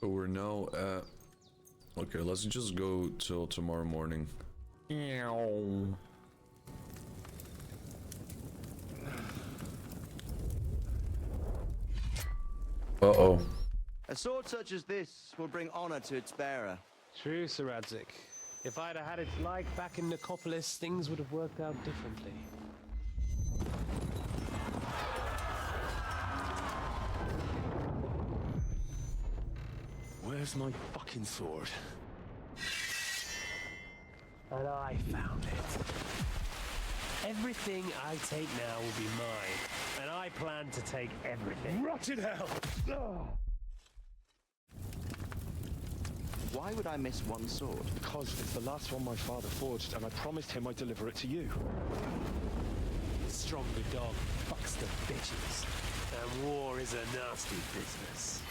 So we're now at... Okay, let's just go till tomorrow morning. Uh-oh. A sword such as this will bring honor to its bearer. True, Sir Radzik. If I'd have had it like back in Nicopolis, things would have worked out differently. Where's my fucking sword? And I found it. Everything I take now will be mine, and I plan to take everything. Rotted hell! Why would I miss one sword? Because it's the last one my father forged, and I promised him I'd deliver it to you. The stronger dog fucks the bitches, and war is a nasty business.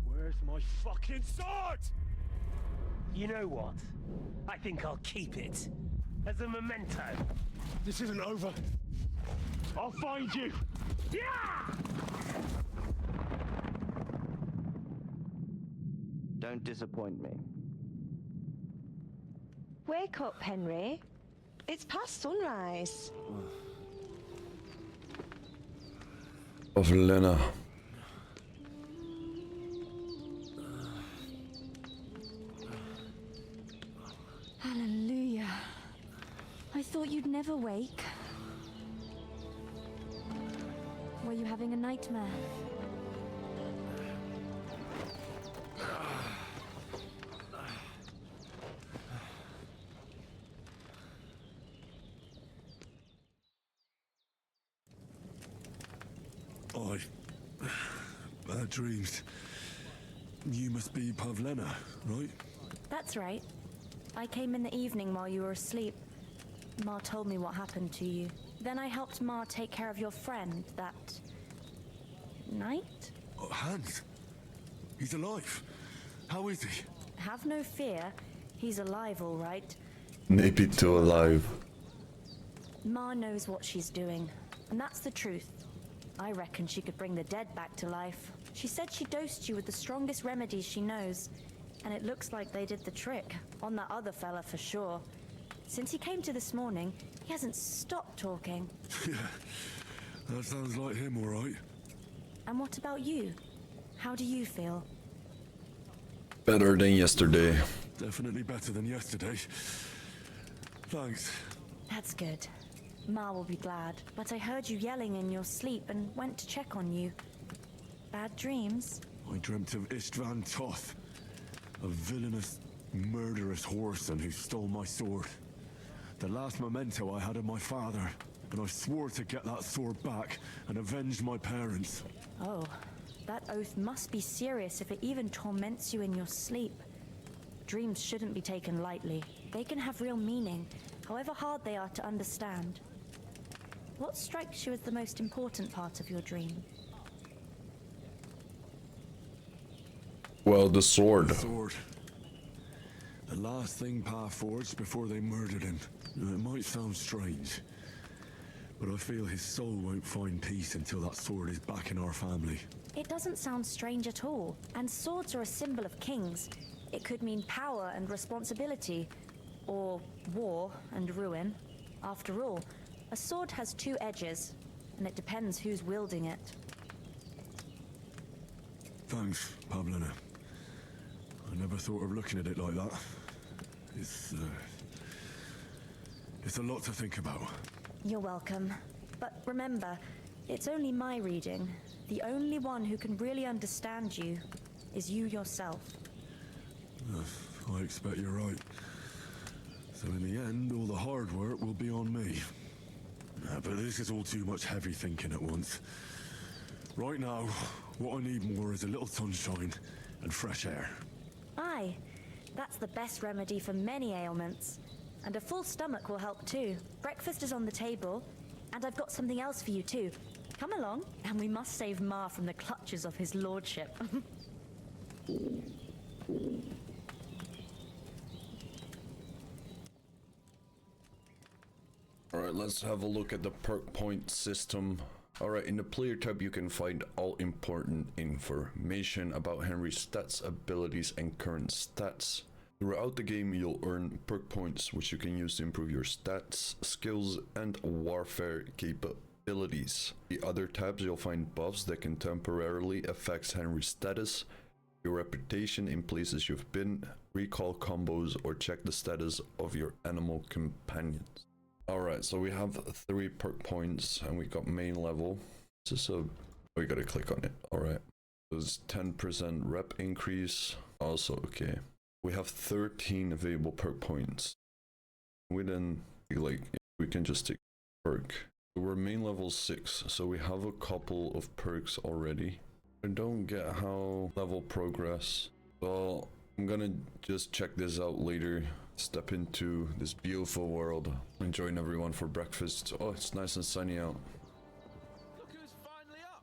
Where's my fucking sword? You know what? I think I'll keep it. As a memento. This isn't over. I'll find you! Yeah! Don't disappoint me. Wake up, Henry. It's past sunrise. Of Lena. Hallelujah. I thought you'd never wake. Were you having a nightmare? Bad dreams. You must be Pavlena, right? That's right. I came in the evening while you were asleep. Ma told me what happened to you. Then I helped Ma take care of your friend that night? Oh, Hans. He's alive. How is he? Have no fear. He's alive, all right. Maybe too alive. Ma knows what she's doing, and that's the truth. I reckon she could bring the dead back to life. She said she dosed you with the strongest remedies she knows, and it looks like they did the trick. On that other fella for sure. Since he came to this morning, he hasn't stopped talking. Yeah, that sounds like him, all right. And what about you? How do you feel? Better than yesterday. Definitely better than yesterday. Thanks. That's good. Ma will be glad, but I heard you yelling in your sleep and went to check on you. Bad dreams? I dreamt of Istvan Toth, a villainous, murderous whoreson who stole my sword. The last memento I had of my father, and I swore to get that sword back and avenge my parents. Oh, that oath must be serious if it even torments you in your sleep. Dreams shouldn't be taken lightly. They can have real meaning, however hard they are to understand. What strikes you as the most important part of your dream? Well, the sword. The sword. The last thing Pa forged before they murdered him. Now, it might sound strange, but I feel his soul won't find peace until that sword is back in our family. It doesn't sound strange at all, and swords are a symbol of kings. It could mean power and responsibility, or war and ruin. After all, a sword has two edges, and it depends who's wielding it. Thanks, Pavlina. I never thought of looking at it like that. It's a lot to think about. You're welcome. But remember, it's only my reading. The only one who can really understand you is you yourself. I expect you're right. So in the end, all the hard work will be on me. But this is all too much heavy thinking at once. Right now, what I need more is a little sunshine and fresh air. Aye, that's the best remedy for many ailments. And a full stomach will help too. Breakfast is on the table, and I've got something else for you too. Come along, and we must save Ma from the clutches of his lordship. Alright, let's have a look at the perk point system. Alright, in the player tab you can find all important information about Henry's stats, abilities, and current stats. Throughout the game you'll earn perk points which you can use to improve your stats, skills, and warfare capabilities. The other tabs you'll find buffs that can temporarily affect Henry's status, your reputation in places you've been, recall combos, or check the status of your animal companions. Alright, so we have 3 perk points and we got main level. This is we gotta click on it. Alright. There's 10% rep increase. Also, okay. We have 13 available perk points. We then, like, we can just take perk. We're main level 6, so we have a couple of perks already. I don't get how level progress. Well, I'm gonna just check this out later. Step into this beautiful world. I'm joining everyone for breakfast. Oh, it's nice and sunny out. Look who's finally up!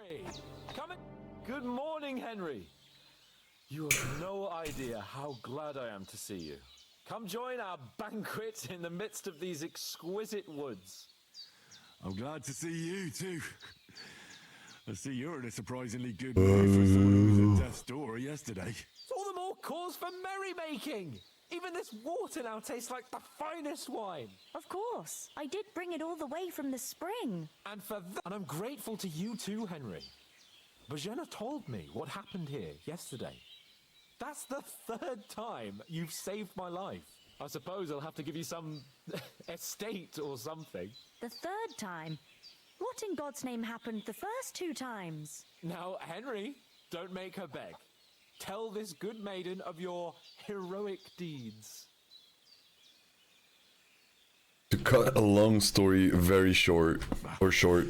Henry! Come in! Good morning, Henry! You have no idea how glad I am to see you. Come join our banquet in the midst of these exquisite woods. I'm glad to see you too. I see you're in a surprisingly good mood for someone who was at death's door yesterday. It's all the more cause for merrymaking! Even this water now tastes like the finest wine. Of course. I did bring it all the way from the spring. And for that, and I'm grateful to you too, Henry. Bajena told me what happened here yesterday. That's the 3rd time you've saved my life. I suppose I'll have to give you some estate or something. The 3rd time? What in God's name happened the first 2 times? Now, Henry, don't make her beg. Tell this good maiden of your heroic deeds. To cut a long story very short, or short.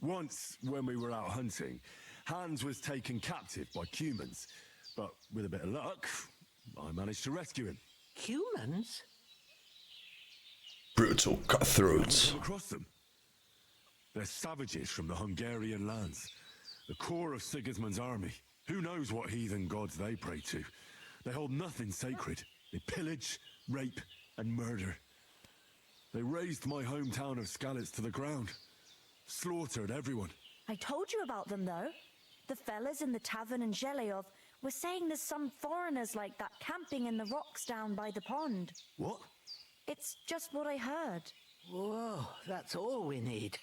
Once, when we were out hunting, Hans was taken captive by humans. But with a bit of luck, I managed to rescue him. Humans? Brutal cutthroats. Come across them. They're savages from the Hungarian lands. The core of Sigismund's army. Who knows what heathen gods they pray to? They hold nothing sacred. They pillage, rape, and murder. They razed my hometown of Skalitz to the ground. Slaughtered everyone. I told you about them, though. The fellas in the tavern in Zheleov were saying there's some foreigners like that camping in the rocks down by the pond. What? It's just what I heard. Whoa, that's all we need.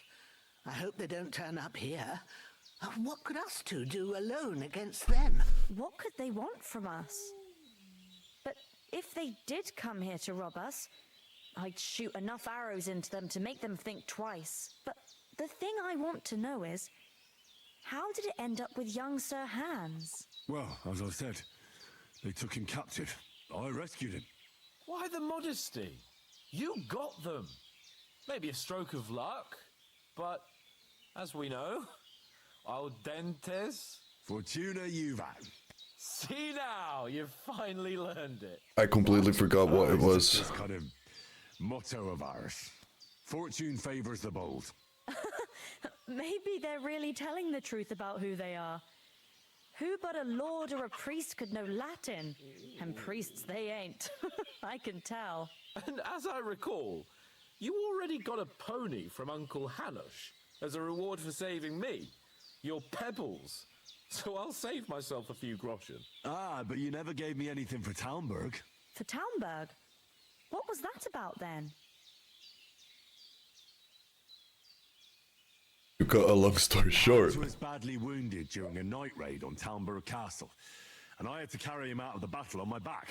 I hope they don't turn up here. What could us two do alone against them? What could they want from us? But if they did come here to rob us, I'd shoot enough arrows into them to make them think twice. But the thing I want to know is, how did it end up with young Sir Hans? Well, as I said, they took him captive. I rescued him. Why the modesty? You got them. Maybe a stroke of luck, but as we know, al dentes. Fortuna juvat. See now, you've finally learned it. I completely forgot what it was. This kind of motto of ours. Fortune favors the bold. Maybe they're really telling the truth about who they are. Who but a lord or a priest could know Latin? And priests they ain't. I can tell. And as I recall, you already got a pony from Uncle Hanush as a reward for saving me. Your pebbles. So I'll save myself a few groschen. Ah, but you never gave me anything for Talmberg. For Talmberg? What was that about then? To cut a long story short. Hans was badly wounded during a night raid on Talmberg Castle, and I had to carry him out of the battle on my back,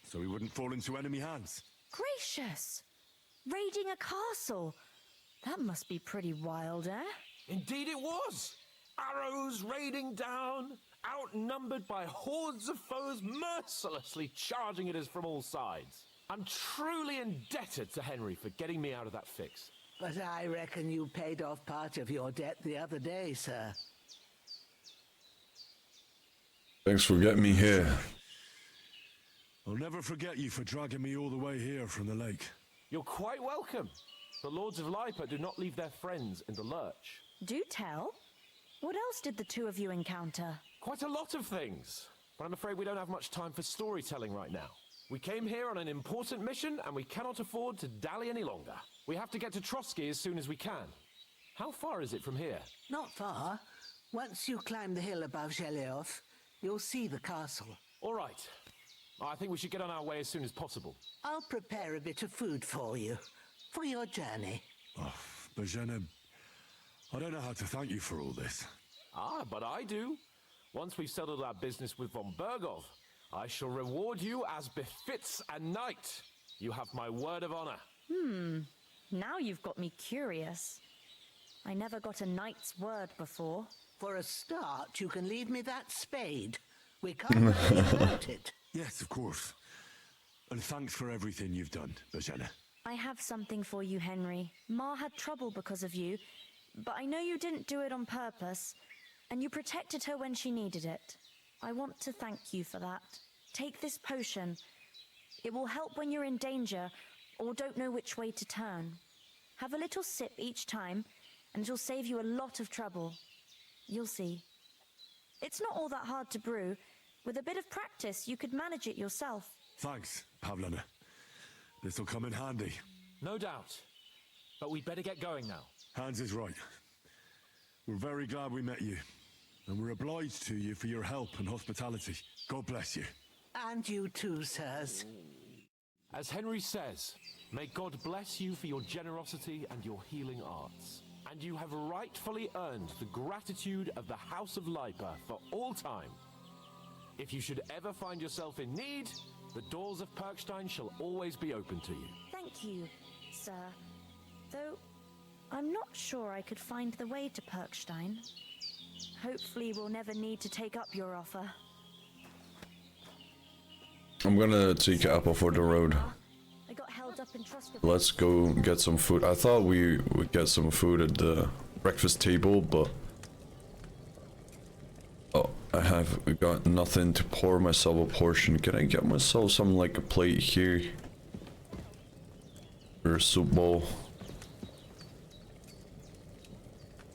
so he wouldn't fall into enemy hands. Gracious! Raiding a castle? That must be pretty wild, eh? Indeed it was! Arrows raining down, outnumbered by hordes of foes mercilessly charging at us from all sides. I'm truly indebted to Henry for getting me out of that fix. But I reckon you paid off part of your debt the other day, sir. Thanks for getting me here. I'll never forget you for dragging me all the way here from the lake. You're quite welcome. The Lords of Lipa do not leave their friends in the lurch. Do tell. What else did the two of you encounter? Quite a lot of things, but I'm afraid we don't have much time for storytelling right now. We came here on an important mission, and we cannot afford to dally any longer. We have to get to Trotsky as soon as we can. How far is it from here? Not far. Once you climb the hill above Geleoth, you'll see the castle. All right. I think we should get on our way as soon as possible. I'll prepare a bit of food for you, for your journey. Oh, Bajena, I don't know how to thank you for all this. Ah, but I do. Once we've settled our business with von Bergov, I shall reward you as befits a knight. You have my word of honor. Now you've got me curious. I never got a knight's word before. For a start, you can leave me that spade. We can't live without it. Yes, of course. And thanks for everything you've done, Bajena. I have something for you, Henry. Ma had trouble because of you, but I know you didn't do it on purpose, and you protected her when she needed it. I want to thank you for that. Take this potion. It will help when you're in danger or don't know which way to turn. Have a little sip each time, and it'll save you a lot of trouble. You'll see. It's not all that hard to brew. With a bit of practice, you could manage it yourself. Thanks, Pavlena. This'll come in handy. No doubt. But we'd better get going now. Hans is right. We're very glad we met you. And we're obliged to you for your help and hospitality. God bless you. And you too, sirs. As Henry says, may God bless you for your generosity and your healing arts. And you have rightfully earned the gratitude of the House of Lipa for all time. If you should ever find yourself in need, the doors of Perkstein shall always be open to you. Thank you, sir. Though, I'm not sure I could find the way to Perkstein. Hopefully we'll never need to take up your offer. I'm gonna take Apple for the road. I got held up in Trotsky. Let's go get some food. I thought we would get some food at the breakfast table, but... Oh, I got nothing to pour myself a portion. Can I get myself some, like, a plate here? Or a soup bowl?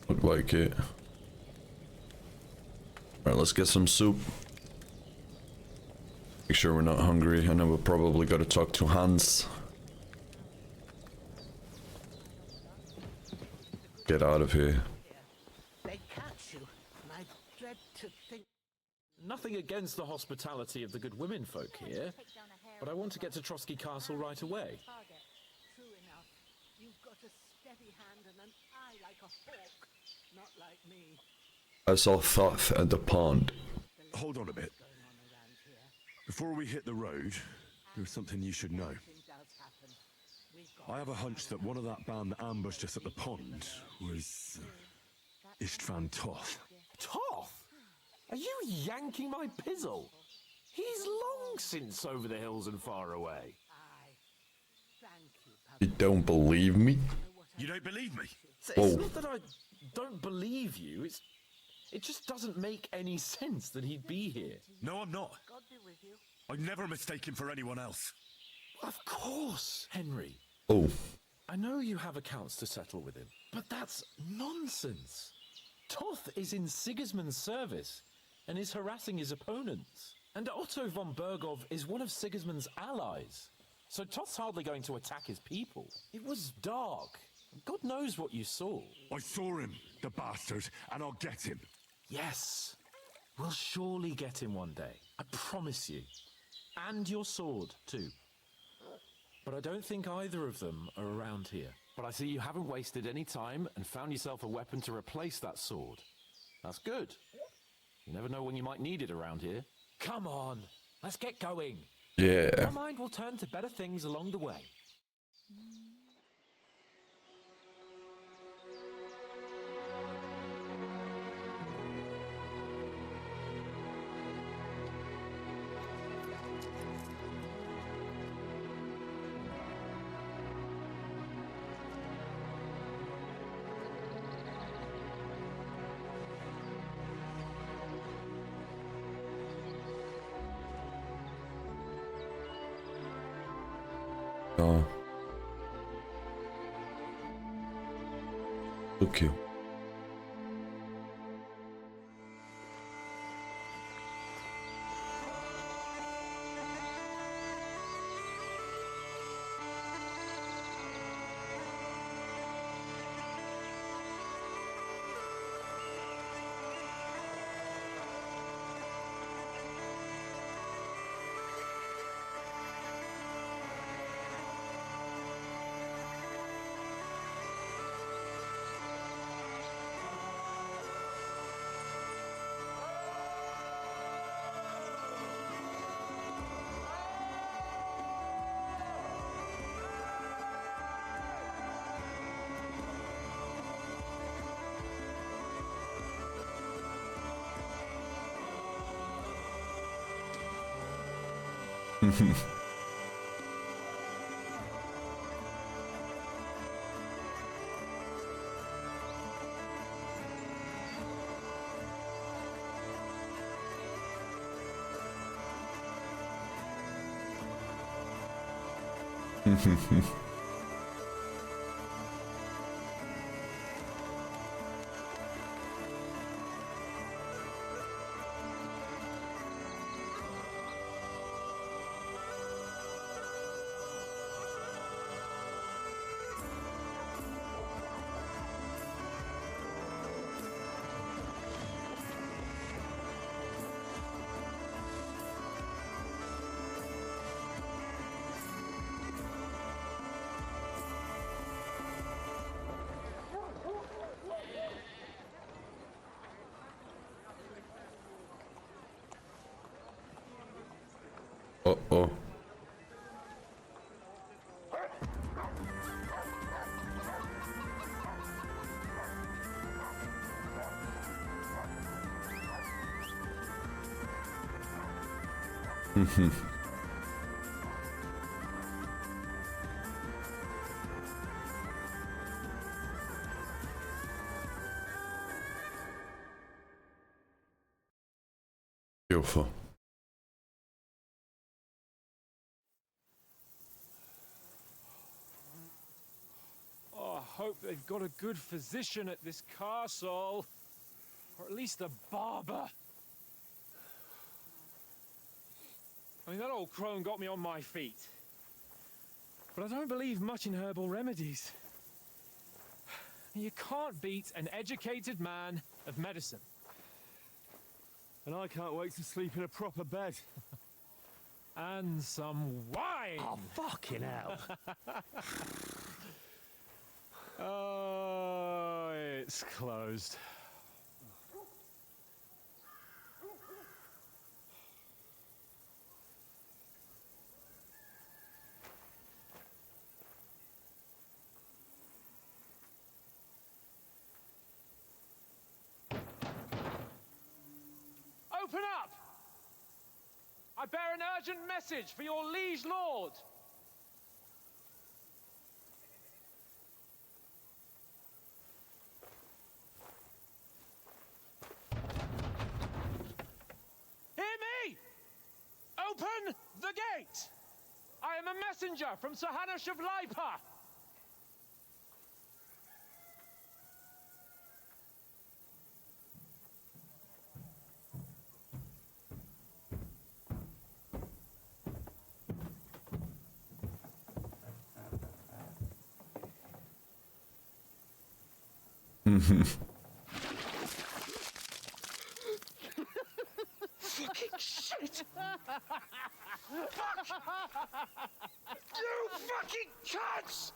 Look like it. Alright, let's get some soup. Make sure we're not hungry, and then we'll probably gotta talk to Hans. Get out of here. They catch you, and I dread to think... Nothing against the hospitality of the good women folk here, but I want to get to Trotsky Castle right away. True enough. You've got a steady hand and an eye like a hawk. Not like me. I saw Thoth at the pond. Hold on a bit. Before we hit the road, there's something you should know. I have a hunch that one of that band that ambushed us at the pond was Istvan Toth. Toth? Are you yanking my pizzle? He's long since over the hills and far away. You don't believe me? You don't believe me? It's not that I don't believe you, it just doesn't make any sense that he'd be here. No, I'm not. I'd never mistake him for anyone else. Of course, Henry. Oh. I know you have accounts to settle with him, but that's nonsense. Toth is in Sigismund's service and is harassing his opponents. And Otto von Bergov is one of Sigismund's allies. So Toth's hardly going to attack his people. It was dark. God knows what you saw. I saw him, the bastard, and I'll get him. Yes. We'll surely get him one day. I promise you. And your sword, too. But I don't think either of them are around here. But I see you haven't wasted any time and found yourself a weapon to replace that sword. That's good. You never know when you might need it around here. Come on, let's get going. Yeah. My mind will turn to better things along the way. Okay. Uh-oh. Beautiful. Oh, I hope they've got a good physician at this castle. Or at least a barber. I mean, that old crone got me on my feet. But I don't believe much in herbal remedies. You can't beat an educated man of medicine. And I can't wait to sleep in a proper bed. And some wine! Oh, fucking hell. Oh, it's closed. Open up! I bear an urgent message for your liege lord. Hear me! Open the gate! I am a messenger from Sir Hanush of Lipa. Fucking shit! You fucking cunts!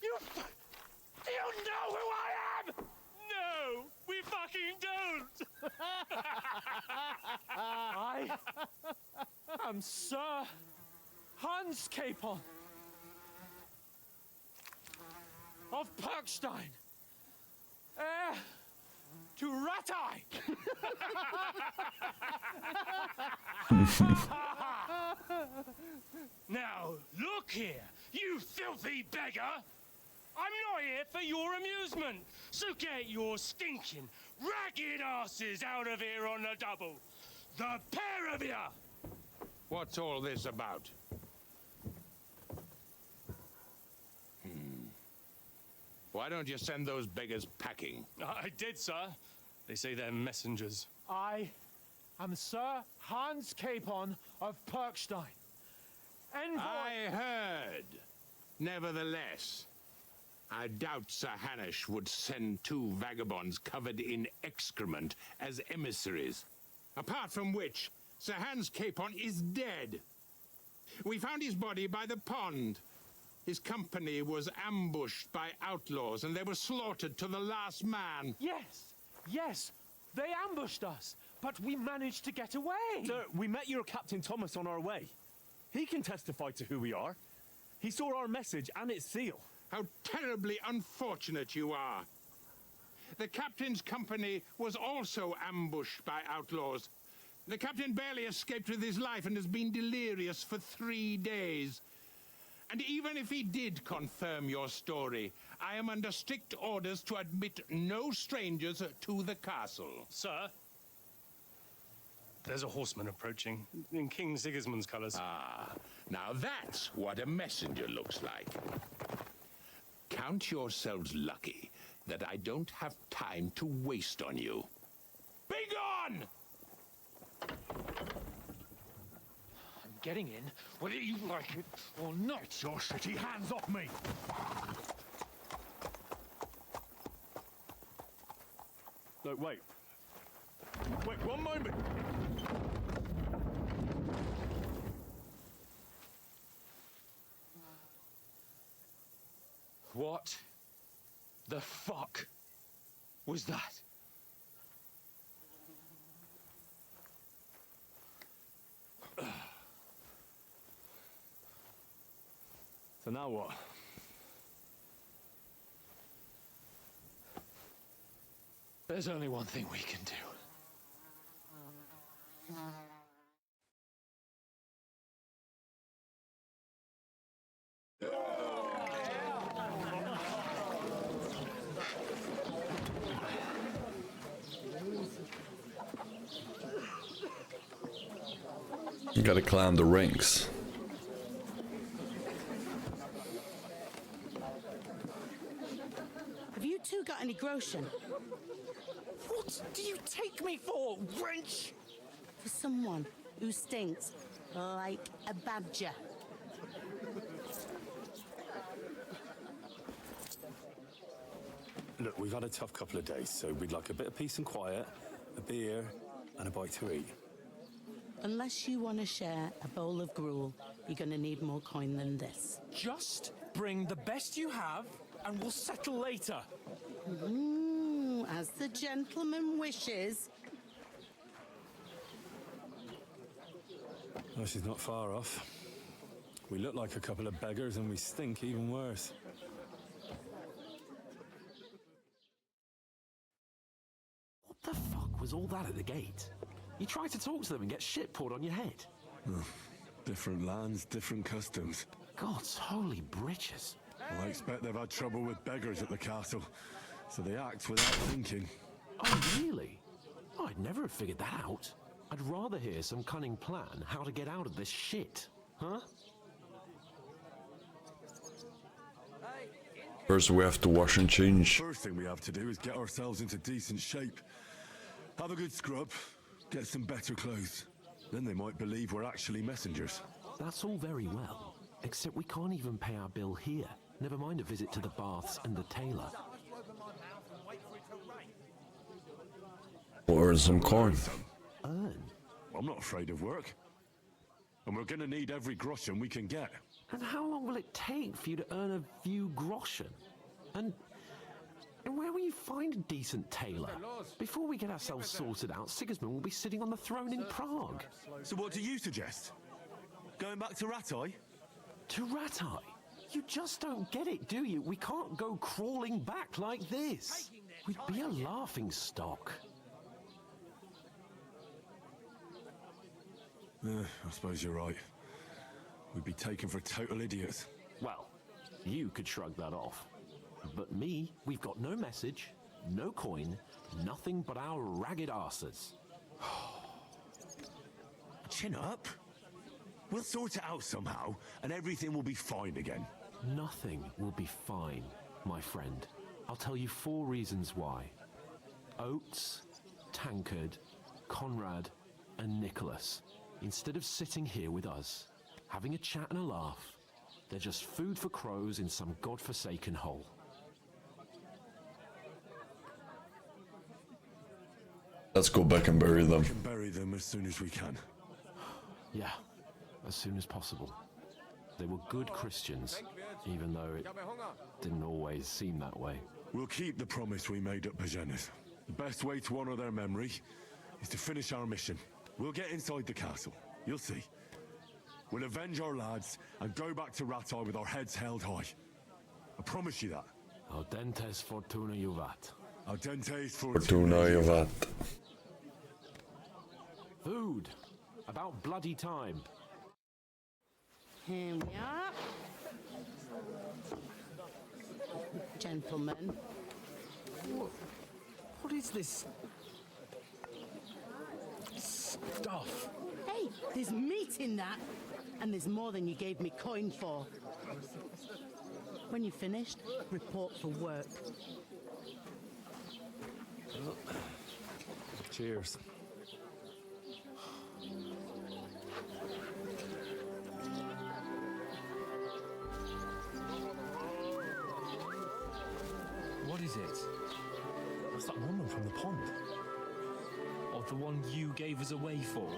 Do you know who I am? No, we fucking don't! I am Sir Hans Capon of Perkstein, heir to Ratai. Now, look here, you filthy beggar! I'm not here for your amusement, so get your stinking, ragged asses out of here on the double. The pair of you! What's all this about? Why don't you send those beggars packing? I did, sir. They say they're messengers. I am Sir Hans Capon of Perkstein. Envoy... I heard. Nevertheless, I doubt Sir Hanush would send two vagabonds covered in excrement as emissaries. Apart from which, Sir Hans Capon is dead. We found his body by the pond. His company was ambushed by outlaws and they were slaughtered to the last man. Yes, they ambushed us, but we managed to get away. Sir, we met your Captain Thomas on our way. He can testify to who we are. He saw our message and its seal. How terribly unfortunate you are. The captain's company was also ambushed by outlaws, The captain barely escaped with his life and has been delirious for 3 days. And even if he did confirm your story, I am under strict orders to admit no strangers to the castle. Sir, there's a horseman approaching in King Sigismund's colours. Ah, now that's what a messenger looks like. Count yourselves lucky that I don't have time to waste on you. Be gone! I'm getting in, whether you like it or not. Get your shitty hands off me! No, wait. Wait, one moment! What the fuck was that? So now what? There's only one thing we can do. You gotta climb the ranks. Have you two got any groschen? What do you take me for, wench? For someone who stinks like a badger. Look, we've had a tough couple of days, so we'd like a bit of peace and quiet, a beer, and a bite to eat. Unless you want to share a bowl of gruel, you're going to need more coin than this. Just bring the best you have, and we'll settle later. As the gentleman wishes. Oh, she's not far off. We look like a couple of beggars, and we stink even worse. What the fuck was all that at the gate? You tried to talk to them and get shit poured on your head. Different lands, different customs. God's holy britches. Well, I expect they've had trouble with beggars at the castle, so they act without thinking. Oh, really? Oh, I'd never have figured that out. I'd rather hear some cunning plan how to get out of this shit, huh? First we have to wash and change. First thing we have to do is get ourselves into decent shape. Have a good scrub, get some better clothes. Then they might believe we're actually messengers. That's all very well, except we can't even pay our bill here. Never mind a visit to the baths and the tailor. Or some corn. Earn? I'm not afraid of work. And we're gonna need every groschen we can get. And how long will it take for you to earn a few groschen? And where will you find a decent tailor? Before we get ourselves sorted out, Sigismund will be sitting on the throne in Prague. So what do you suggest? Going back to Ratai? To Ratai? You just don't get it, do you? We can't go crawling back like this. We'd be a laughing stock. I suppose you're right. We'd be taken for total idiots. Well, you could shrug that off. But me, we've got no message, no coin, nothing but our ragged arses. Chin up. We'll sort it out somehow, and everything will be fine again. Nothing will be fine, my friend. I'll tell you 4 reasons why. Oates, Tankard, Conrad, and Nicholas. Instead of sitting here with us, having a chat and a laugh, they're just food for crows in some godforsaken hole. Let's go back and bury them. We can bury them as soon as we can. Yeah, as soon as possible. They were good Christians, even though it didn't always seem that way. We'll keep the promise we made at Pagenis. The best way to honor their memory is to finish our mission. We'll get inside the castle. You'll see. We'll avenge our lads and go back to Ratai with our heads held high. I promise you that. Audentes fortuna juvat. Audentes Fortuna juvat. Food. About bloody time. Here we are. Gentlemen. What is this stuff? Hey, there's meat in that. And there's more than you gave me coin for. When you're finished, report for work. Cheers. What is it? That's that woman from the pond. Or the one you gave us away for?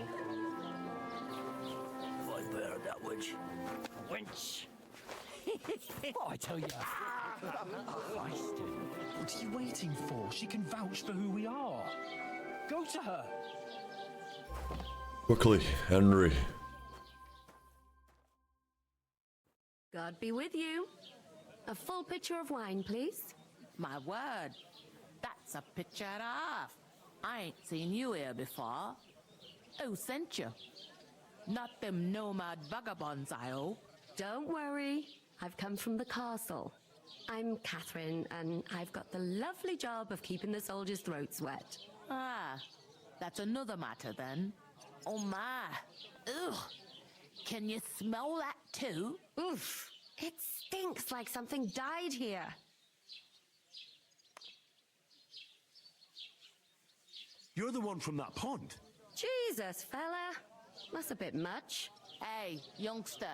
I bear that witch. Wench. Oh, I tell you. Christ. What are you waiting for? She can vouch for who we are. Go to her. Quickly, Henry. God be with you. A full pitcher of wine, please. My word, that's a picture and a half. I ain't seen you here before. Who sent you? Not them nomad vagabonds, I hope. Don't worry. I've come from the castle. I'm Catherine, and I've got the lovely job of keeping the soldiers' throats wet. Ah, that's another matter then. Oh my. Ugh. Can you smell that too? Oof. It stinks like something died here. You're the one from that pond. Jesus, fella. That's a bit much. Hey, youngster,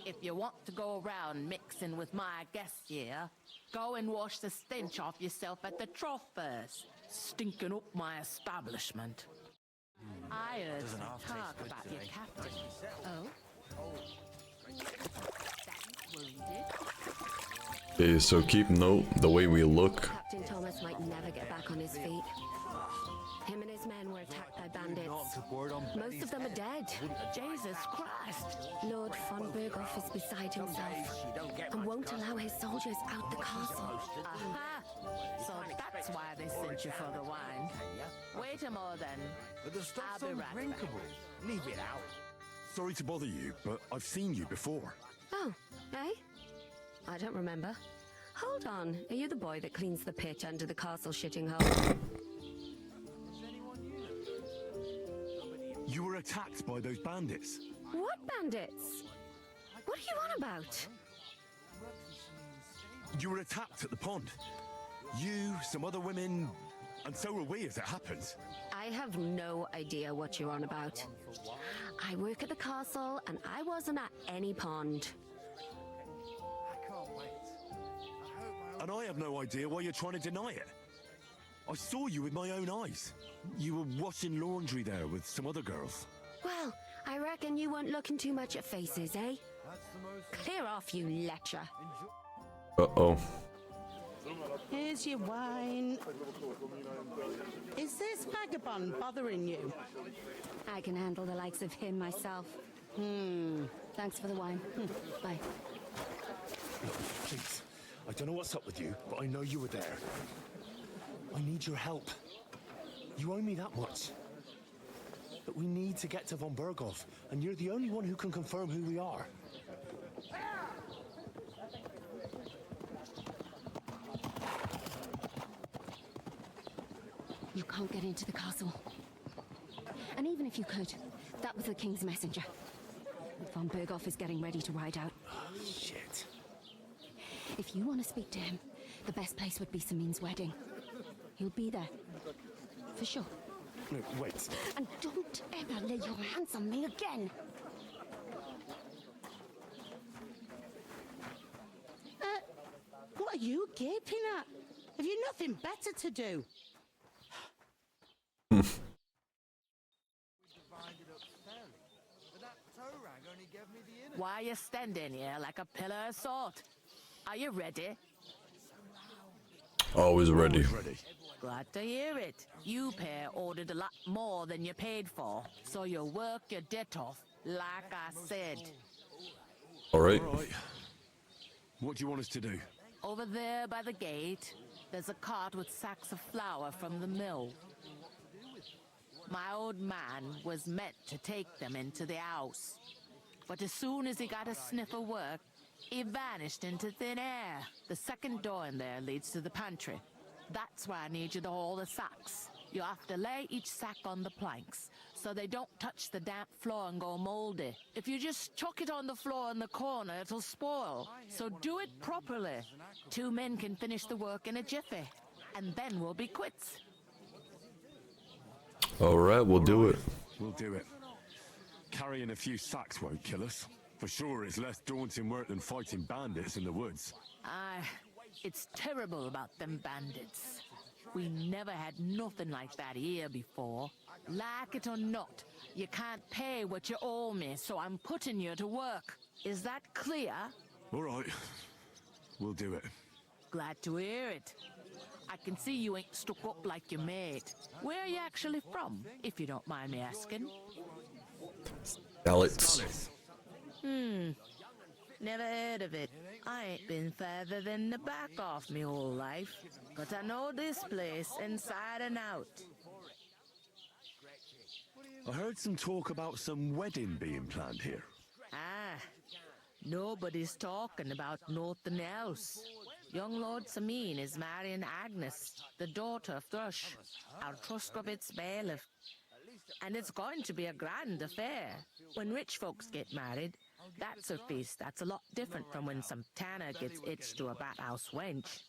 if you want to go around mixing with my guests here, go and wash the stench off yourself at the trough first. Stinking up my establishment. I heard some talk about your captain. Oh? That's wounded. Okay, so keep note the way we look. Captain Thomas might never get back on his feet. Him and his men were attacked by bandits. Most of them are dead. Jesus Christ! Lord von Berghoff is beside himself and won't allow his soldiers out the castle. Aha! So that's why they sent you for the wine. Wait a moment then. But the stuff's I'll be right undrinkable. back. Leave it out. Sorry to bother you, but I've seen you before. Oh, eh? I don't remember. Hold on. Are you the boy that cleans the pitch under the castle shitting hole? You were attacked by those bandits. What bandits? What are you on about? You were attacked at the pond. You, some other women, and so were we as it happens. I have no idea what you're on about. I work at the castle and I wasn't at any pond. And I have no idea why you're trying to deny it. I saw you with my own eyes. You were washing laundry there with some other girls. Well, I reckon you weren't looking too much at faces, eh? Clear off, you lecher. Uh-oh. Here's your wine. Is this vagabond bothering you? I can handle the likes of him myself. Thanks for the wine. Bye. Look, please. I don't know what's up with you, but I know you were there. I need your help. You owe me that much. But we need to get to von Berghoff, and you're the only one who can confirm who we are. You can't get into the castle. And even if you could, that was the king's messenger. Von Berghoff is getting ready to ride out. Shit. If you want to speak to him, the best place would be Samin's wedding. He'll be there. For sure. No, wait. And don't ever lay your hands on me again! What are you gaping at? Have you nothing better to do? Why are you standing here like a pillar of salt? Are you ready? Always ready. Glad to hear it. You pair ordered a lot more than you paid for, so you work your debt off, like I said. Alright. What do you want us to do? Over there by the gate, there's a cart with sacks of flour from the mill. My old man was meant to take them into the house. But as soon as he got a sniff of work, he vanished into thin air. The second door in there leads to the pantry. That's where I need you to haul the sacks. You have to lay each sack on the planks, so they don't touch the damp floor and go moldy. If you just chuck it on the floor in the corner, it'll spoil. So do it properly. 2 men can finish the work in a jiffy, and then we'll be quits. Alright, we'll do it. We'll do it. Carrying a few sacks won't kill us. For sure, it's less daunting work than fighting bandits in the woods. Aye, it's terrible about them bandits. We never had nothing like that here before. Like it or not, you can't pay what you owe me, so I'm putting you to work. Is that clear? All right. We'll do it. Glad to hear it. I can see you ain't stuck up like your mate. Where are you actually from, if you don't mind me asking? Alex. Never heard of it. I ain't been further than the back off me whole life. But I know this place inside and out. I heard some talk about some wedding being planned here. Ah, nobody's talking about nothing else. Young Lord Sameen is marrying Agnes, the daughter of Thrush, our Truscovit's bailiff. And it's going to be a grand affair. When rich folks get married, that's a feast that's a lot different from when some tanner gets hitched to a bathhouse wench.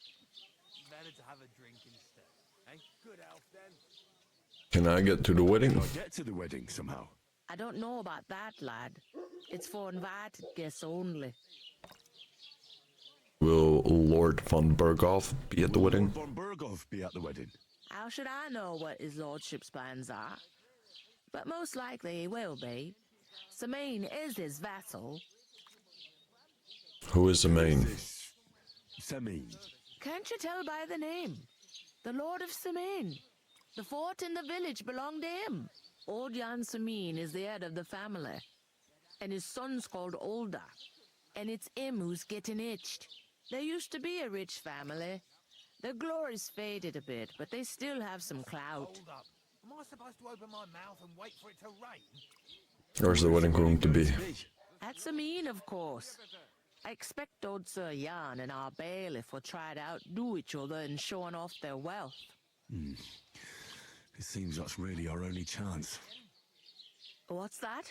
Can I get to the wedding? I'll get to the wedding somehow. I don't know about that, lad. It's for invited guests only. Will Lord von Berghoff be at the wedding? Von Berghoff be at the wedding? How should I know what his lordship's plans are? But most likely he will be. Sameen is his vassal. Who is the main? Sameen. Can't you tell by the name? The Lord of Sameen. The fort in the village belonged to him. Old Jan Sameen is the head of the family. And his son's called Olda. And it's him who's getting itched. There used to be a rich family. Their glory's faded a bit, but they still have some clout. Hold up. Am I supposed to open my mouth and wait for it to rain? Where's the wedding going to be? At Sameen, of course. I expect old Sir Jan and our bailiff will try to outdo each other in showing off their wealth. It seems that's really our only chance. What's that?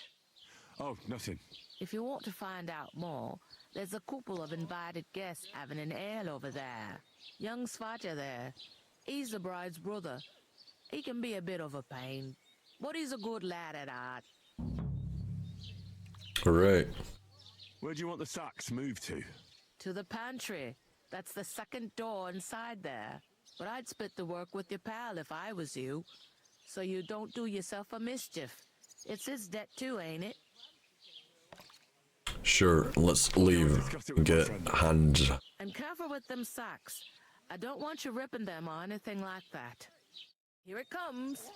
Oh, nothing. If you want to find out more, there's a couple of invited guests having an ale over there. Young Svaja there. He's the bride's brother. He can be a bit of a pain, but he's a good lad at heart. Alright. Where do you want the sacks moved to? To the pantry. That's the second door inside there. But I'd split the work with your pal if I was you, so you don't do yourself a mischief. It's his debt too, ain't it? Sure, let's leave and get hands. And careful with them sacks. I don't want you ripping them or anything like that. Here it comes.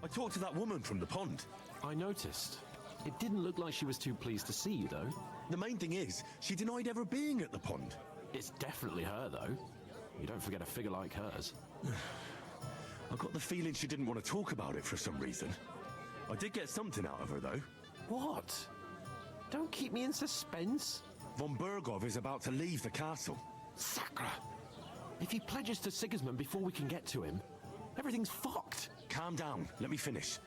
I talked to that woman from the pond. I noticed. It didn't look like she was too pleased to see you, though. The main thing is, she denied ever being at the pond. It's definitely her, though. You don't forget a figure like hers. I got the feeling she didn't want to talk about it for some reason. I did get something out of her, though. What? Don't keep me in suspense. Von Berghoff is about to leave the castle. Sakra! If he pledges to Sigismund before we can get to him, everything's fucked. Calm down, let me finish.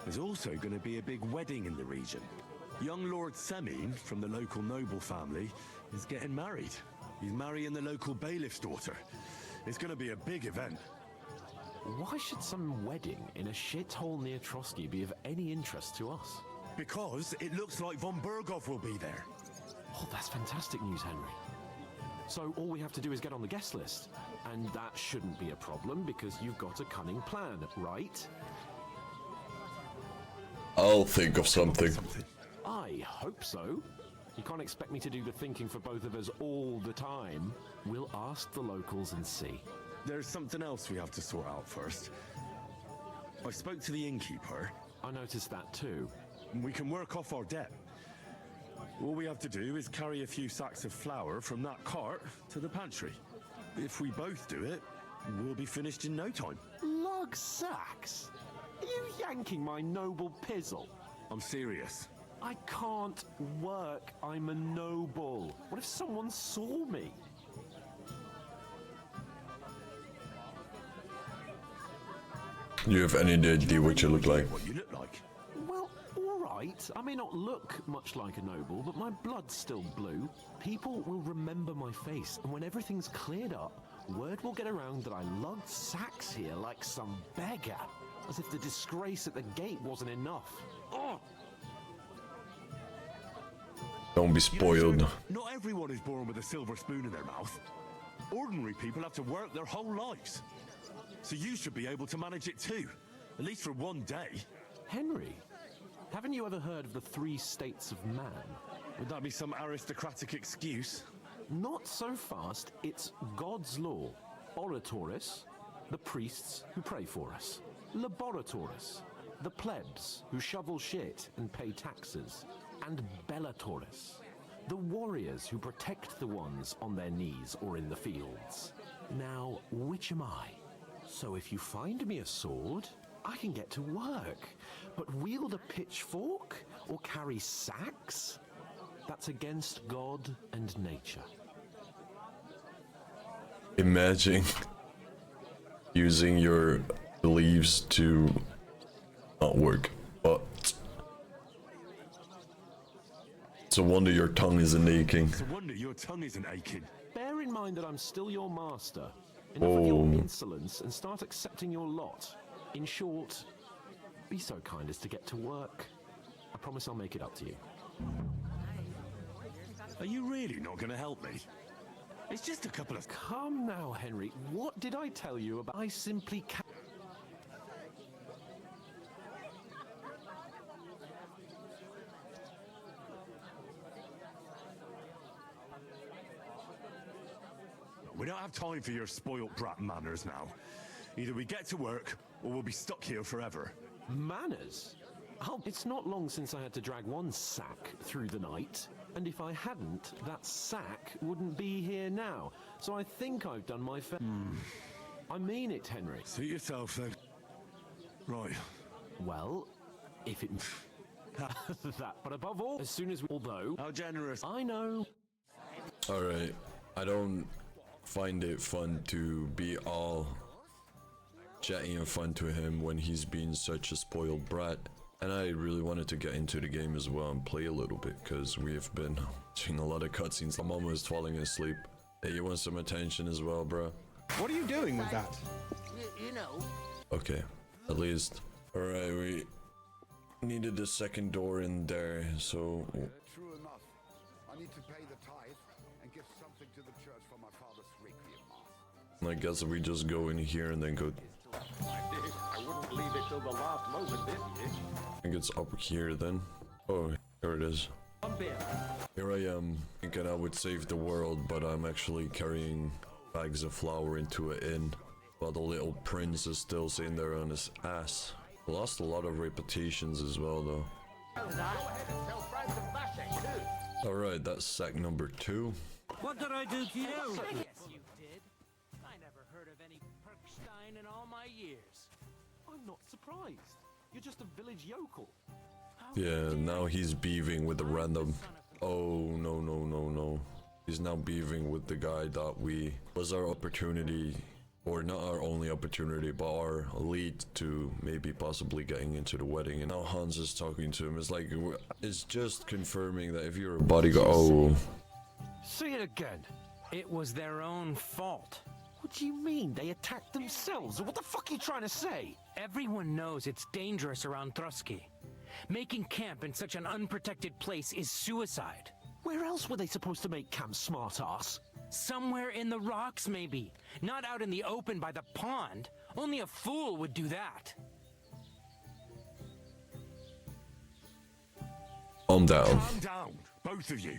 There's also going to be a big wedding in the region. Young Lord Semine, from the local noble family, is getting married. He's marrying the local bailiff's daughter. It's going to be a big event. Why should some wedding in a shithole near Trotsky be of any interest to us? Because it looks like Von Berghoff will be there. Oh, that's fantastic news, Henry. So all we have to do is get on the guest list. And that shouldn't be a problem because you've got a cunning plan, right? I'll think of something. I hope so. You can't expect me to do the thinking for both of us all the time. We'll ask the locals and see. There's something else we have to sort out first. I spoke to the innkeeper. I noticed that too. We can work off our debt. All we have to do is carry a few sacks of flour from that cart to the pantry. if we both do it, we'll be finished in no time. Lug sacks? Are you yanking my noble pizzle? I'm serious. I can't work. I'm a noble. What if someone saw me? You have any idea what you look like? What you look like? Well, all right. I may not look much like a noble, but my blood's still blue. People will remember my face, and when everything's cleared up, word will get around that I lugged sacks here like some beggar. As if the disgrace at the gate wasn't enough. Oh! Don't be spoiled. You know, not everyone is born with a silver spoon in their mouth. Ordinary people have to work their whole lives. So you should be able to manage it too. At least for one day. Henry, haven't you ever heard of the 3 states of man? Would that be some aristocratic excuse? Not so fast. It's God's law. Oratoris, the priests who pray for us. Laboratoris, the plebs who shovel shit and pay taxes. And Bellatoris, the warriors who protect the ones on their knees or in the fields. Now, which am I? So if you find me a sword, I can get to work. But wield a pitchfork or carry sacks? That's against God and nature. Imagine using your beliefs to not work, but it's a wonder your tongue isn't aching. It's a wonder your tongue isn't aching. Bear in mind that I'm still your master. Enough of your insolence and start accepting your lot. In short, be so kind as to get to work. I promise I'll make it up to you. Are you really not going to help me? It's just a couple of... Come now, Henry. What did I tell you about? I simply can't... We don't have time for your spoilt brat manners now. Either we get to work, or we'll be stuck here forever. Manners? Oh, it's not long since I had to drag one sack through the night. And if I hadn't, that sack wouldn't be here now. So I think I've done my fair... I mean it, Henry. Suit yourself, then. Right. Well, if it... that, but above all, as soon as we... Although... How generous. I know. Alright, I don't find it fun to be all chatty and fun to him when he's being such a spoiled brat. And I really wanted to get into the game as well and play a little bit because we have been watching a lot of cutscenes. I'm almost falling asleep. Hey, you want some attention as well, bro? What are you doing with that? You know. Okay, at least. Alright, we needed the second door in there, so... True enough. I need to pay the tithe and give something to the church for my father's requiem mass. I guess we just go in here and then go... I wouldn't leave it till the last moment this year. I think it's up here then. Oh, here it is. Here I am, thinking I would save the world, but I'm actually carrying bags of flour into an inn, while the little prince is still sitting there on his ass. Lost a lot of reputations as well, though. Alright, that's sack number 2. What did I do to you? Yes, you did. I never heard of any Perkstein in all my years. I'm not surprised. You're just a village yokel. Yeah, now he's beefing with the random... Oh, no. He's now beefing with the guy that was our opportunity, or not our only opportunity, but our lead to maybe possibly getting into the wedding. And now Hans is talking to him. It's like, it's just confirming that if you're a bodyguard... Oh. Say it again. It was their own fault. What do you mean? They attacked themselves? What the fuck are you trying to say? Everyone knows it's dangerous around Trusky. Making camp in such an unprotected place is suicide. Where else were they supposed to make camp, smartass? Somewhere in the rocks, maybe. Not out in the open by the pond. Only a fool would do that. Calm down. Calm down, both of you.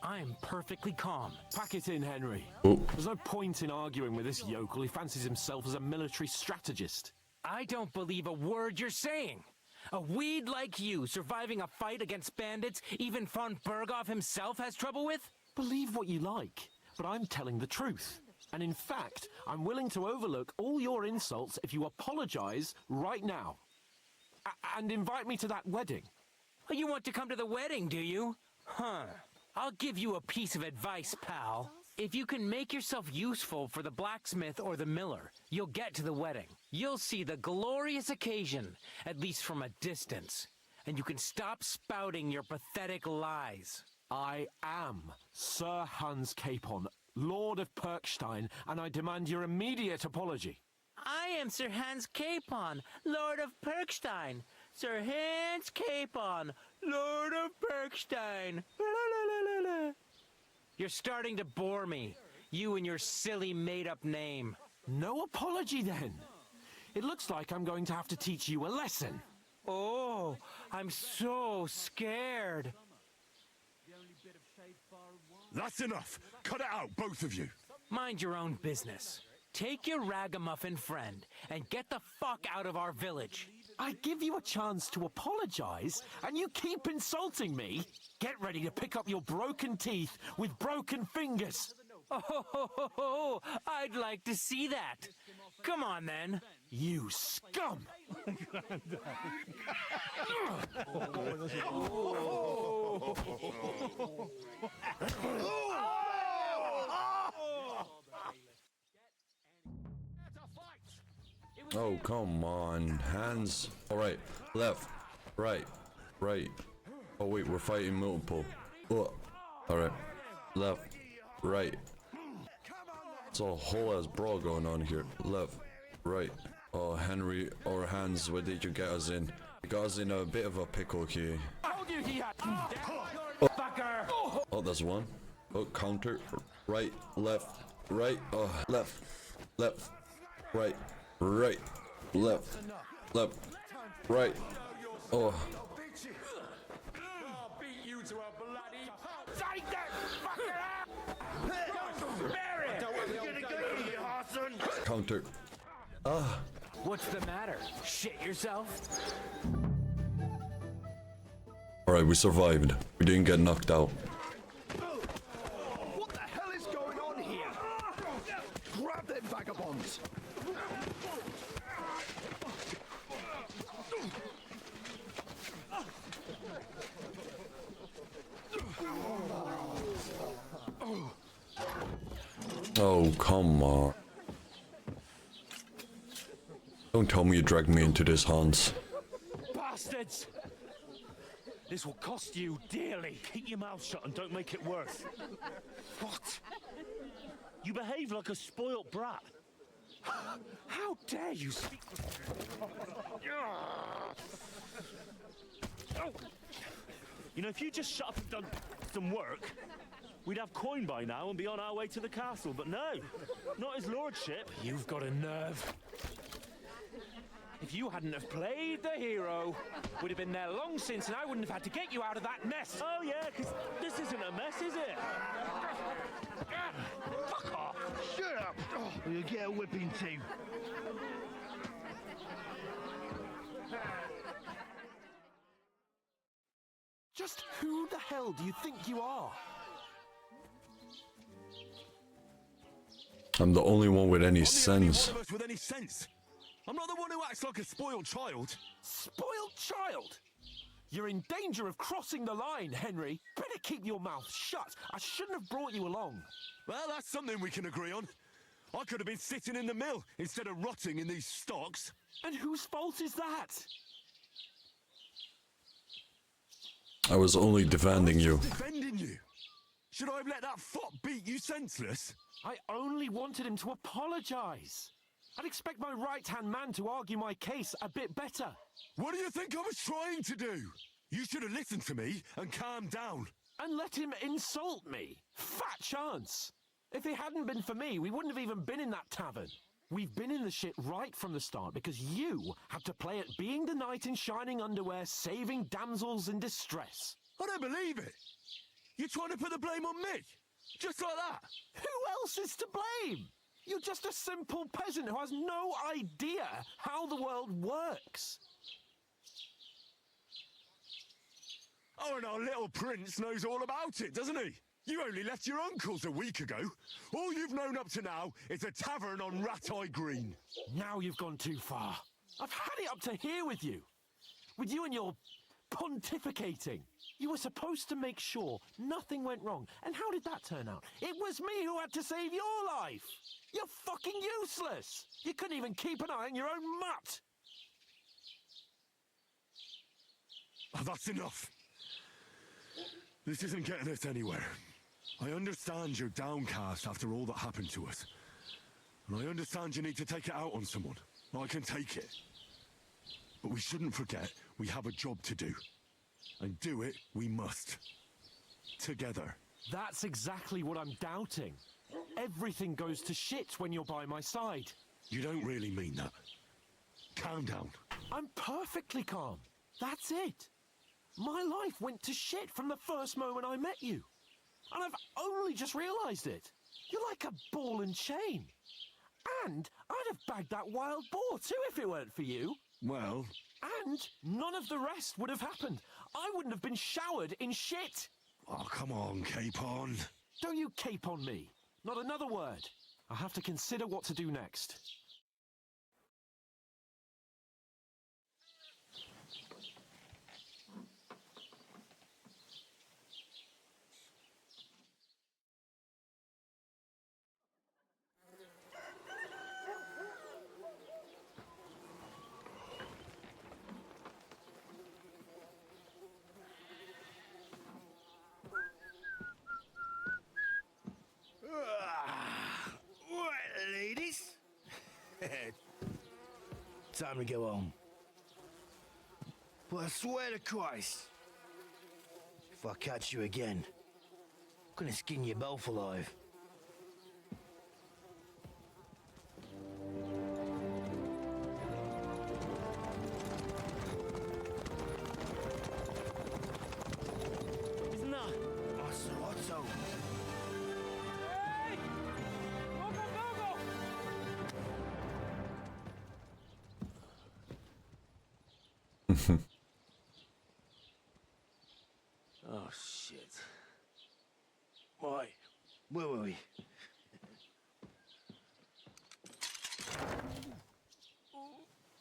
I'm perfectly calm. Pack it in, Henry. Oh. There's no point in arguing with this yokel. He fancies himself as a military strategist. I don't believe a word you're saying. A weed like you surviving a fight against bandits even von Berghoff himself has trouble with? Believe what you like, but I'm telling the truth. And in fact, I'm willing to overlook all your insults if you apologize right now. And invite me to that wedding. Well, you want to come to the wedding, do you? Huh. I'll give you a piece of advice, pal. If you can make yourself useful for the blacksmith or the miller, you'll get to the wedding. You'll see the glorious occasion, at least from a distance. And you can stop spouting your pathetic lies. I am Sir Hans Capon, Lord of Perkstein, and I demand your immediate apology. I am Sir Hans Capon, Lord of Perkstein. Sir Hans Capon, Lord of Perkstein. You're starting to bore me, you and your silly made-up name. No apology, then. It looks like I'm going to have to teach you a lesson. Oh, I'm so scared. That's enough. Cut it out, both of you. Mind your own business. Take your ragamuffin friend and get the fuck out of our village. I give you a chance to apologize, and you keep insulting me. Get ready to pick up your broken teeth with broken fingers. Oh, I'd like to see that. Come on, then. You scum! Oh, come on. Hands. Alright. Left. Right. Right. Oh, wait. We're fighting multiple. Alright. Left. Right. It's a whole ass brawl going on here. Left. Right. Oh, Henry or Hans, where did you get us in? You got us in a bit of a pickle here. Oh, there's one. Oh, counter. Right. Left. Right. Oh, left. Left. Right. Right, left, left, right. Oh. I'll beat you to a bloody pulp. Take that fucker out! Counter. Ah. What's the matter? Shit yourself? Alright, we survived. We didn't get knocked out. What the hell is going on here? Grab them vagabonds! Oh, come on. Don't tell me you dragged me into this, Hans. Bastards! This will cost you dearly. Keep your mouth shut and don't make it worse. What? You behave like a spoilt brat. How dare you speak? You know, if you just shut up and done some work, we'd have coin by now and be on our way to the castle. But no, not his lordship. You've got a nerve. If you hadn't have played the hero, we'd have been there long since, and I wouldn't have had to get you out of that mess. Oh yeah, because this isn't a mess, is it? Fuck off! Shut up! Oh, you'll get a whipping too. Just who the hell do you think you are? I'm the only one with any sense. One of us with any sense. I'm not the one who acts like a spoiled child. Spoiled child? You're in danger of crossing the line, Henry. Better keep your mouth shut. I shouldn't have brought you along. Well, that's something we can agree on. I could have been sitting in the mill instead of rotting in these stocks. And whose fault is that? I was only defending you. Defending you? Should I have let that fop beat you senseless? I only wanted him to apologize. I'd expect my right-hand man to argue my case a bit better. What do you think I was trying to do? You should have listened to me and calmed down. And let him insult me. Fat chance. If it hadn't been for me, we wouldn't have even been in that tavern. We've been in the shit right from the start because you had to play at being the knight in shining underwear, saving damsels in distress. I don't believe it. You're trying to put the blame on me? Just like that? Who else is to blame? You're just a simple peasant who has no idea how the world works. Oh, and our little prince knows all about it, doesn't he? You only left your uncle's a week ago. All you've known up to now is a tavern on Rat-Eye Green. Now you've gone too far. I've had it up to here with you. With you and your pontificating. You were supposed to make sure nothing went wrong. And how did that turn out? It was me who had to save your life. You're fucking useless. You couldn't even keep an eye on your own mutt. Oh, that's enough. This isn't getting us anywhere. I understand you're downcast after all that happened to us. And I understand you need to take it out on someone. I can take it. But we shouldn't forget we have a job to do. And do it we must. Together. That's exactly what I'm doubting. Everything goes to shit when you're by my side. You don't really mean that. Calm down. I'm perfectly calm. That's it. My life went to shit from the first moment I met you. And I've only just realized it. You're like a ball and chain. And I'd have bagged that wild boar too if it weren't for you. Well... And none of the rest would have happened. I wouldn't have been showered in shit. Oh, come on, Capon. Don't you cape on me. Not another word. I have to consider what to do next. Right, ladies. Time to go home. But I swear to Christ, if I catch you again, I'm gonna skin you both alive. Isn't that? Otto. Oh, shit. Right, where were we?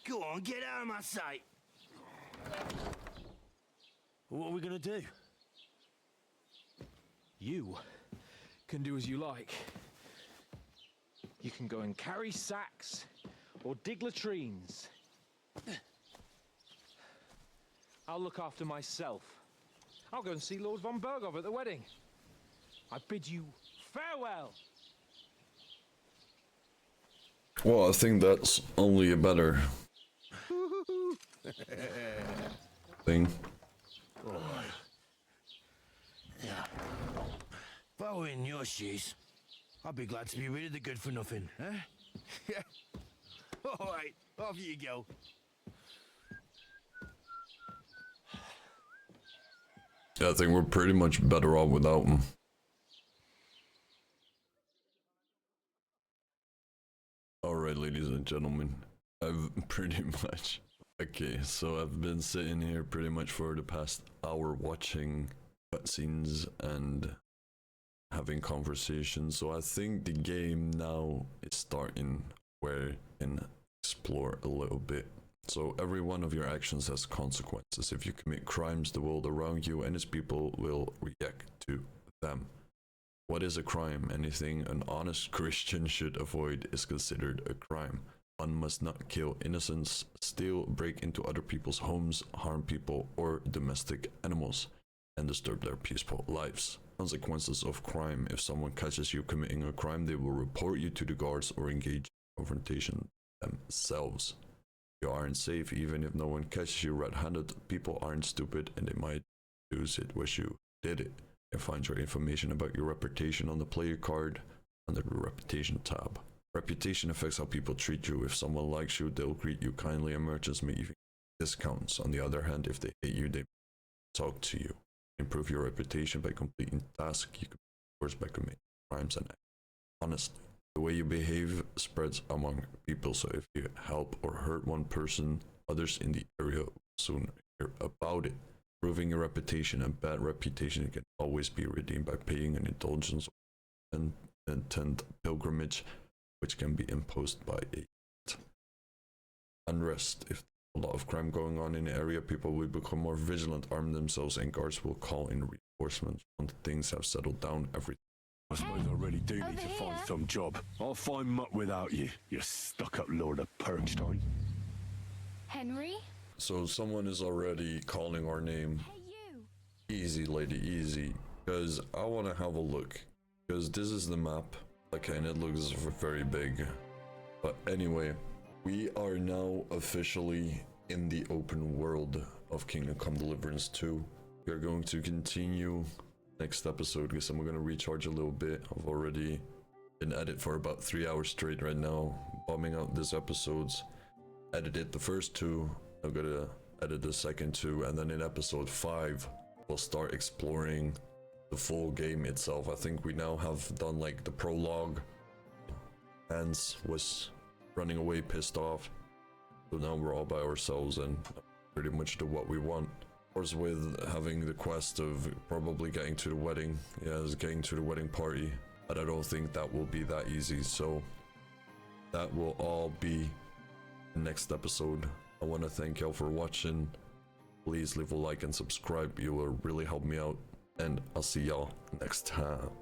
Go on, get out of my sight. What are we gonna do? You can do as you like. You can go and carry sacks or dig latrines. I'll look after myself. I'll go and see Lord von Berghoff at the wedding. I bid you farewell. Well, I think that's only a better thing. Yeah. If I were in your shoes, I'd be glad to be rid of the good for nothing, huh? Yeah. All right, off you go. Yeah, I think we're pretty much better off without him. Alright, ladies and gentlemen, I've pretty much... Okay, so I've been sitting here pretty much for the past hour watching cutscenes and having conversations, so I think the game now is starting where I can explore a little bit. So every one of your actions has consequences. If you commit crimes, the world around you and its people will react to them. What is a crime? Anything an honest Christian should avoid is considered a crime. One must not kill innocents, steal, break into other people's homes, harm people or domestic animals, and disturb their peaceful lives. Consequences of crime. If someone catches you committing a crime, they will report you to the guards or engage in confrontation themselves. You aren't safe even if no one catches you red-handed. People aren't stupid and they might use it. Wish you did it. You find your information about your reputation on the player card under the reputation tab. Reputation affects how people treat you. If someone likes you, they'll greet you kindly and merchants may even discounts. On the other hand, if they hate you, they talk to you. Improve your reputation by completing tasks. You can of course by committing crimes and honestly. The way you behave spreads among people, so if you help or hurt one person, others in the area will soon hear about it. Proving your reputation. A bad reputation can always be redeemed by paying an indulgence and attend pilgrimage, which can be imposed by a unrest. If a lot of crime going on in the area, people will become more vigilant, arm themselves, and guards will call in reinforcements. Once things have settled down, everything. I suppose I really do need to find some job. I'll find muck without you, you stuck-up Lord of Perkstein. Henry? So someone is already calling our name. Easy, lady, easy. Because I want to have a look. Because this is the map. Okay, and it looks very big. But anyway, we are now officially in the open world of Kingdom Come Deliverance 2. We are going to continue next episode because I'm going to recharge a little bit. I've already been at it for about 3 hours straight right now, bombing out these episodes. Edited the first 2. I'm going to edit the second 2, and then in episode 5, we'll start exploring the full game itself. I think we now have done like the prologue. Hans was running away pissed off, so now we're all by ourselves and pretty much do what we want. Of course, with having the quest of probably getting to the wedding, getting to the wedding party, but I don't think that will be that easy, so that will all be the next episode. I want to thank y'all for watching. Please leave a like and subscribe, you will really help me out, and I'll see y'all next time.